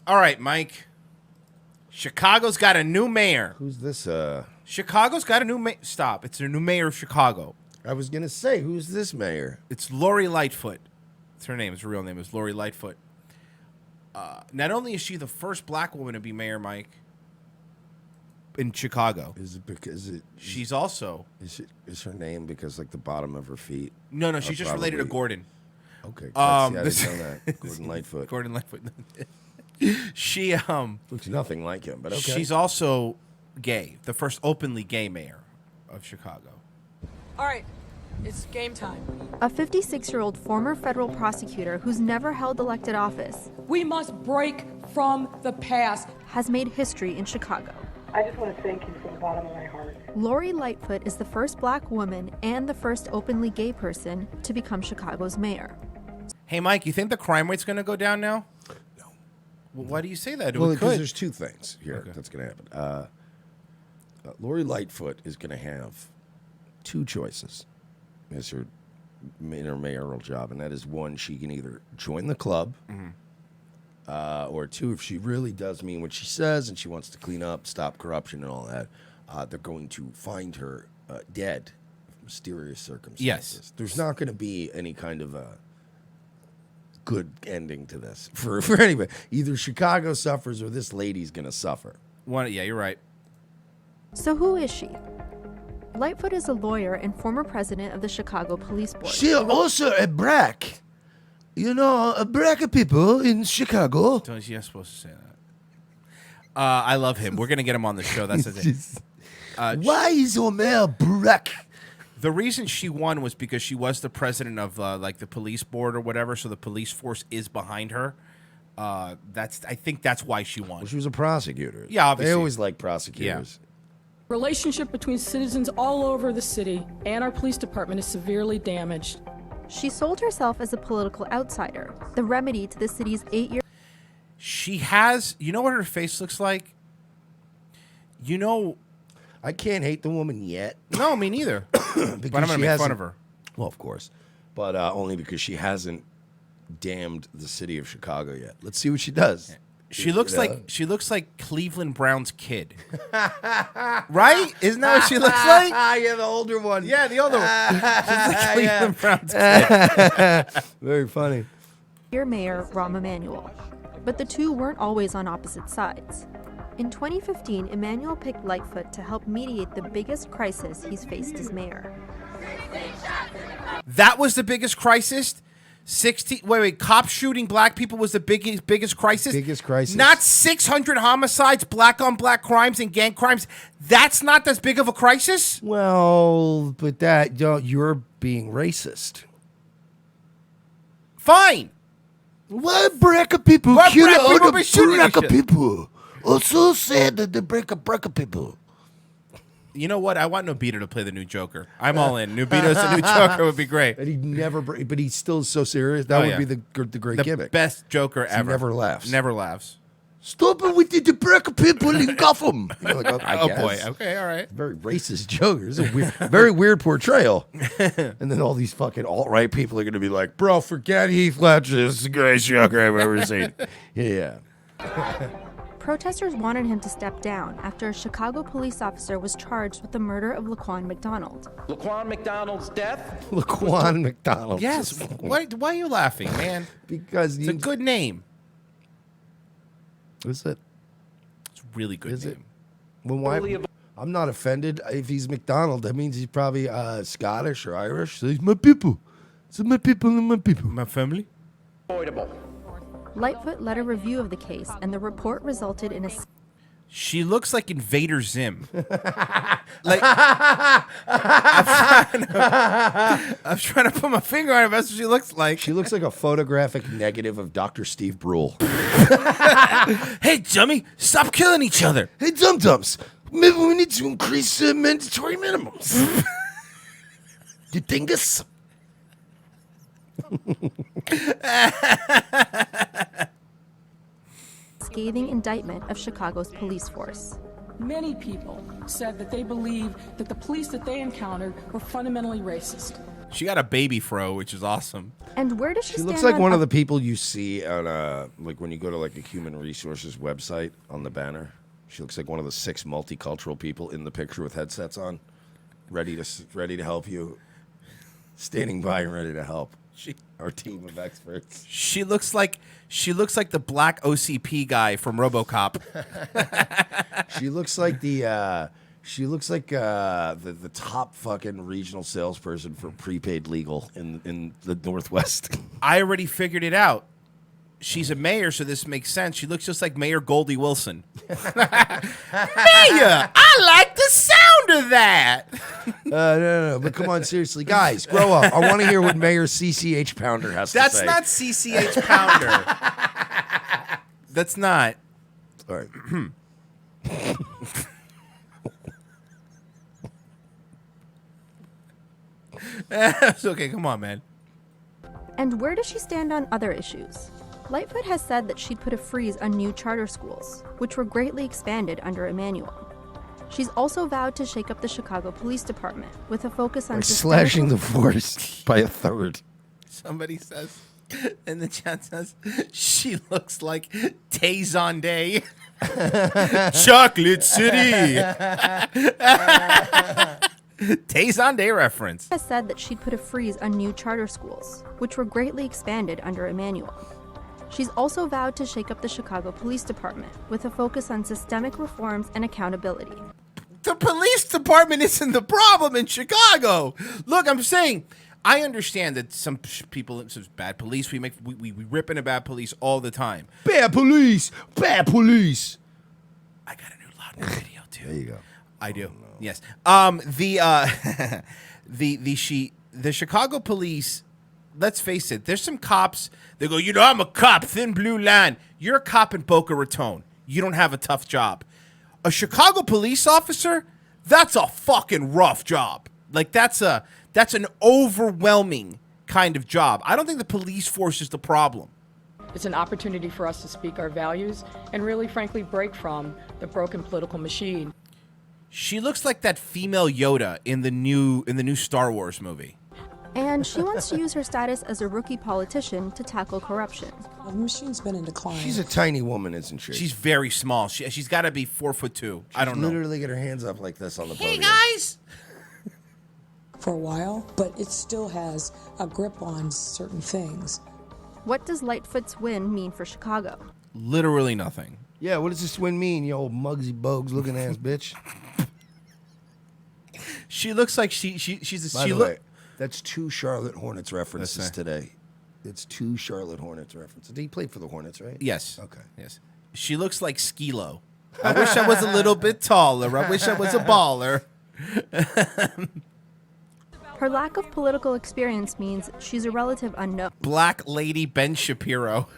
All right, Mike. Chicago's got a new mayor. Who's this? Chicago's got a new mayor. Stop. It's a new mayor of Chicago. I was going to say, who's this mayor? It's Lori Lightfoot. It's her name. It's her real name. It's Lori Lightfoot. Not only is she the first black woman to be mayor, Mike, in Chicago. Is it because she's also... Is her name because, like, the bottom of her feet? No, she's just related to Gordon. Okay. I didn't know that. Gordon Lightfoot. Gordon Lightfoot. She looks nothing like him, but okay. She's also gay. The first openly gay mayor of Chicago. All right, it's game time. A 56-year-old former federal prosecutor who's never held elected office. We must break from the past. Has made history in Chicago. I just want to thank you from the bottom of my heart. Lori Lightfoot is the first black woman and the first openly gay person to become Chicago's mayor. Hey, Mike, you think the crime rate's going to go down now? No. Well, why do you say that? Well, because there's two things here that's going to happen. Lori Lightfoot is going to have two choices as her mayoral job, and that is one, she can either join the club, or two, if she really does mean what she says and she wants to clean up, stop corruption and all that, they're going to find her dead, mysterious circumstances. Yes. There's not going to be any kind of a good ending to this for anybody. Either Chicago suffers or this lady's going to suffer. Yeah, you're right. So who is she? Lightfoot is a lawyer and former president of the Chicago Police Board. She also a black. You know, a black people in Chicago. You're supposed to say that. I love him. We're going to get him on the show. That's the thing. Why is Omer black? The reason she won was because she was the president of like the police board or whatever, so the police force is behind her. I think that's why she won. Well, she was a prosecutor. Yeah, obviously. They always like prosecutors. Yeah. Relationship between citizens all over the city and our police department is severely damaged. She sold herself as a political outsider, the remedy to the city's 8-year... She has... You know what her face looks like? You know... I can't hate the woman yet. No, me neither. But I'm going to make fun of her. Well, of course. But only because she hasn't damned the city of Chicago yet. Let's see what she does. She looks like Cleveland Brown's kid. Right? Isn't that what she looks like? Yeah, the older one. Yeah, the older one. She's like Cleveland Brown's kid. Very funny. Your mayor, Rahm Emanuel. But the two weren't always on opposite sides. In 2015, Emanuel picked Lightfoot to help mediate the biggest crisis he's faced as mayor. That was the biggest crisis? Cops shooting black people was the biggest crisis? Biggest crisis. Not 600 homicides, black-on-black crimes, and gang crimes. That's not as big of a crisis? Well, but you're being racist. Fine. Why black people Why kill black other people be shooting black and shit? people? Also said that they break people. You know what? I want Nobita to play the new Joker. I'm all in. Nobita as the new Joker would be great. And but he's still so serious. That would be the great gimmick. Best Joker ever. He never laughs. Never laughs. Stop it with the black people in Gotham. Like, oh boy. Okay, all right. Very racist Joker. It's a very weird portrayal. And then all these fucking alt-right people are going to be like, bro, forget Heath Ledger. This is the greatest Joker I've ever seen. Yeah. Protesters wanted him to step down after a Chicago police officer was charged with the murder of Laquan McDonald. Laquan McDonald's death? Laquan McDonald. Yes. Why are you laughing, man? Because it's a good name. Is it? It's a really good name. Well, why? I'm not offended. If he's McDonald, that means he's probably Scottish or Irish. So he's my people. So my people and my people. My family. Avoidable. Lightfoot led a review of the case, and the report resulted in a... She looks like Invader Zim. I'm trying to put my finger on it. That's what she looks like. She looks like a photographic negative of Dr. Steve Brule. Hey, dummy, stop killing each other. Hey, dum-dums, maybe we need to increase mandatory minimums. You dingus? Scathing indictment of Chicago's police force. Many people said that they believe that the police that they encountered were fundamentally racist. She got a baby fro, which is awesome. And where does she She stand looks like on one of the people you see on like when you go to like a human resources website on the banner. She looks like one of the 6 multicultural people in the picture with headsets on, ready to help you, standing by and ready to help. Our team of experts. She looks like the black OCP guy from RoboCop. She looks like the top fucking regional salesperson for prepaid legal in the Northwest. I already figured it out. She's a mayor, so this makes sense. She looks just like Mayor Goldie Wilson. Mayor, I like the sound of that. No, but come on, seriously, guys, grow up. I want to hear what Mayor CCH Pounder has to say. That's not CCH Pounder. That's not. All right. It's okay, come on, man. And where does she stand on other issues? Lightfoot has said that she'd put a freeze on new charter schools, which were greatly expanded under Emanuel. She's also vowed to shake up the Chicago Police Department with a focus on Slashing the force by a third. Somebody says in the chat says she looks like Tazon Day. Chocolate City. Tazon Day reference. Has said that she'd put a freeze on new charter schools, which were greatly expanded under Emanuel. She's also vowed to shake up the Chicago Police Department with a focus on systemic reforms and accountability. The police department isn't the problem in Chicago. Look, I'm saying, I understand that some people, it's just bad police. We rip into bad police all the time. Bad police! Bad police! I got a new loud video too. There you go. I do. Oh, no. Yes. The Chicago police. Let's face it. There's some cops. They go, I'm a cop. Thin blue line. You're a cop in Boca Raton. You don't have a tough job. A Chicago police officer. That's a fucking rough job. Like that's an overwhelming kind of job. I don't think the police force is the problem. It's an opportunity for us to speak our values and really, frankly, break from the broken political machine. She looks like that female Yoda in the new Star Wars movie. And she wants to use her status as a rookie politician to tackle corruption. The machine's been in decline. She's a tiny woman, isn't she? She's very small. She's got to be 4'2". I don't know. Literally get her hands up like this on the podium. Hey guys. for a while, but it still has a grip on certain things. What does Lightfoot's win mean for Chicago? Literally nothing. Yeah, what does this win mean, you old Muggsy Bogues looking ass bitch? She looks like she's a By the way, that's 2 Charlotte Hornets references today. It's 2 Charlotte Hornets references. He played for the Hornets, right? Yes. Okay. Yes. She looks like Skilo. I wish I was a little bit taller. I wish I was a baller. Her lack of political experience means she's a relative unknown. Black Lady Ben Shapiro.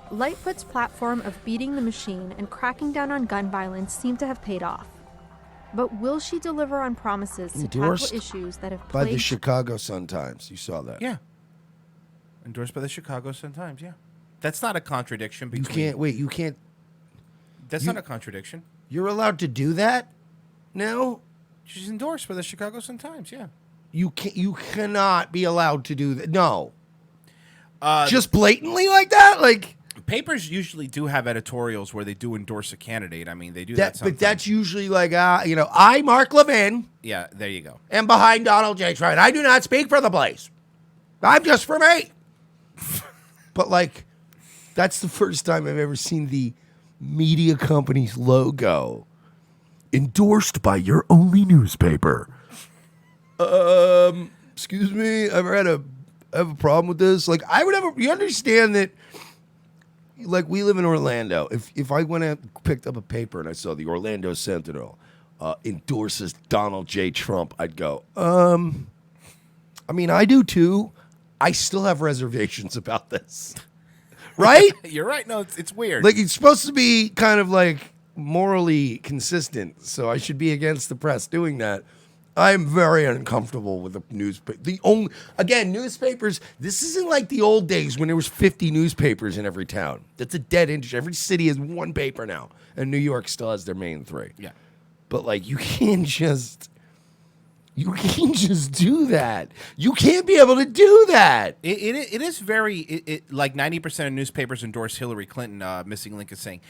Lightfoot's platform of beating the machine and cracking down on gun violence seem to have paid off. But will she deliver on promises to Endorsed tackle issues that have by plagued... the Chicago Sun-Times. You saw that. Yeah. Endorsed by the Chicago Sun-Times, yeah. That's not a contradiction between... You can't... That's not a contradiction. You're allowed to do that now? She's endorsed by the Chicago Sun-Times, yeah. You cannot be allowed to do that. No. Just blatantly like that? Like... Papers usually do have editorials where they do endorse a candidate. I mean, they do that sometimes. But that's usually like, I, Mark Levin... Yeah, there you go. ...am behind Donald J. Trump. I do not speak for the place. I'm just for me. But, like, that's the first time I've ever seen the media company's logo endorsed by your only newspaper. Excuse me, ever have a problem with this? Like, I would have you understand that, like, we live in Orlando. If I went and picked up a paper and I saw the Orlando Sentinel endorses Donald J. Trump, I'd go, I mean, I do too. I still have reservations about this. Right? You're right. No, it's weird. Like, it's supposed to be kind of like morally consistent, so I should be against the press doing that. I'm very uncomfortable with the newspaper. Newspapers, this isn't like the old days when there was 50 newspapers in every town. That's a dead industry. Every city has one paper now, and New York still has their main 3. Yeah. But, like, you can't just... You can't just do that. You can't be able to do that. It is very like 90% of newspapers endorse Hillary Clinton. Missing Link is saying,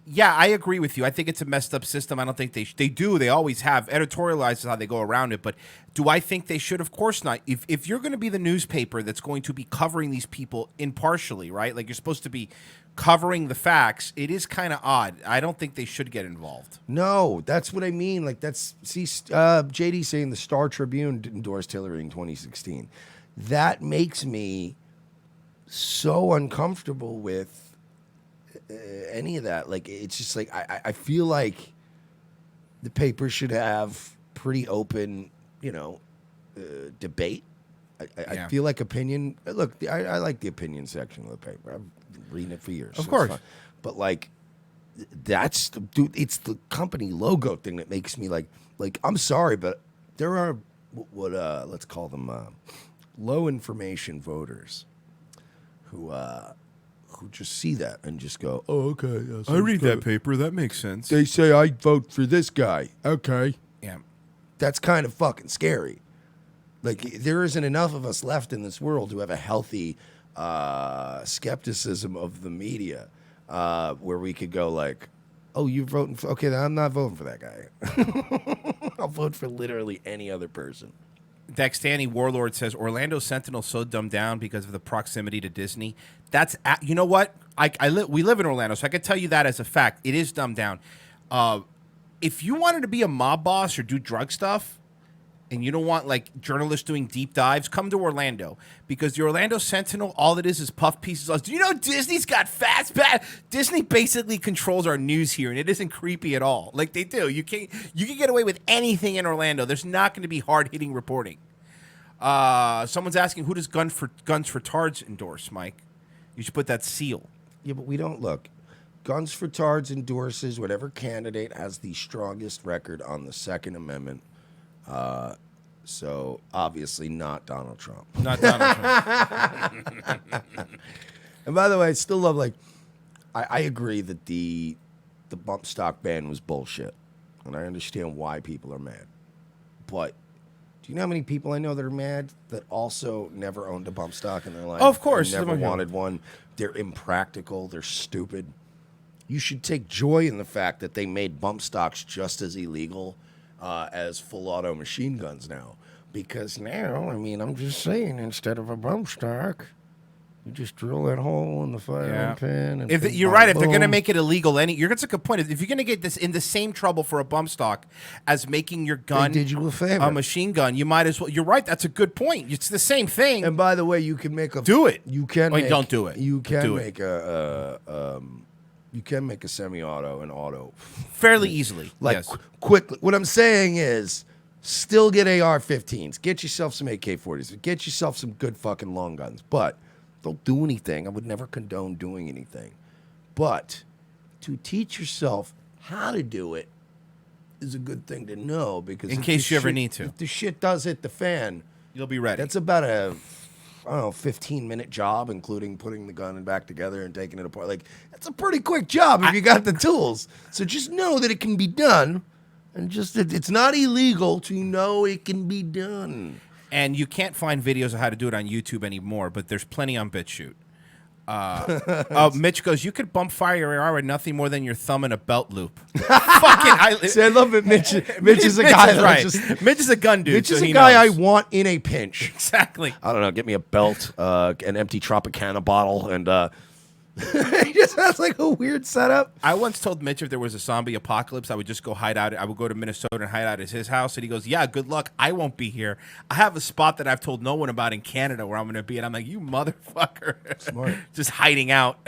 yeah, I agree with you. I think it's a messed up system. I don't think they do. They always have. Editorializes how they go around it. But do I think they should? Of course not. If you're going to be the newspaper that's going to be covering these people impartially, right? Like you're supposed to be covering the facts. It is kind of odd. I don't think they should get involved. No, that's what I mean. Like JD saying the Star Tribune endorsed Hillary in 2016. That makes me so uncomfortable with any of that. Like it's just like I feel like the paper should have pretty open, debate. I feel like opinion. Look, I like the opinion section of the paper. I've been reading it for years. Of course, but like dude. It's the company logo thing that makes me like. I'm sorry, but there are what let's call them low information voters who just see that and just go, oh, okay. I read that paper. That makes sense. They say I vote for this guy. Okay. Yeah. That's kind of fucking scary. Like, there isn't enough of us left in this world who have a healthy skepticism of the media where we could go like, oh, you're voting for, okay, then I'm not voting for that guy. I'll vote for literally any other person. Dextani Warlord says Orlando Sentinel so dumbed down because of the proximity to Disney. That's you know what? We live in Orlando, so I can tell you that as a fact. It is dumbed down. If you wanted to be a mob boss or do drug stuff, and you don't want like journalists doing deep dives, come to Orlando because the Orlando Sentinel, all it is puff pieces. Do you know Disney's got fast pass? Disney basically controls our news here, and it isn't creepy at all. Like they do. You can get away with anything in Orlando. There's not going to be hard hitting reporting. Someone's asking who does Guns for Tards endorse, Mike? You should put that seal. Yeah, but we don't look. Guns for Tards endorses whatever candidate has the strongest record on the Second Amendment. So obviously not Donald Trump. Not Donald Trump. And by the way, I still love I agree that the bump stock ban was bullshit, and I understand why people are mad. But do you know how many people I know that are mad that also never owned a bump stock in their life? Oh, of course, never wanted one. They're impractical. They're stupid. You should take joy in the fact that they made bump stocks just as illegal as full auto machine guns now. Because now, I mean, I'm just saying, instead of a bump stock, you just drill that hole in the firing pin. And you're right, if they're going to make it illegal, that's a good point. If you're going to get this in the same trouble for a bump stock as making your gun they did you a favor. A machine gun, you might as well. You're right. That's a good point. It's the same thing. And by the way, you can make do it. You can. Wait, don't do it. You can do make you can make a semi-auto and auto fairly easily. Like yes. Quickly. What I'm saying is, still get AR-15s. Get yourself some AK-40s. Get yourself some good fucking long guns. But don't do anything. I would never condone doing anything. But to teach yourself how to do it is a good thing to know, because in case you ever need to. If the shit does hit the fan, you'll be ready. That's about a 15-minute job, including putting the gun back together and taking it apart. Like, that's a pretty quick job if you got the tools. So just know that it can be done, and just it's not illegal to know it can be done. And you can't find videos of how to do it on YouTube anymore, but there's plenty on BitChute. Mitch goes, you could bump fire your AR with nothing more than your thumb in a belt loop. See, I love it. Mitch is a guy. Right. Mitch is a gun dude. Mitch is a guy I want in a pinch. Exactly. I don't know. Get me a belt, an empty Tropicana bottle, and he just has like a weird setup. I once told Mitch if there was a zombie apocalypse, I would just go hide out. I would go to Minnesota and hide out at his house. And he goes, yeah, good luck. I won't be here. I have a spot that I've told no one about in Canada where I'm going to be. And I'm like, you motherfucker. Smart. Just hiding out.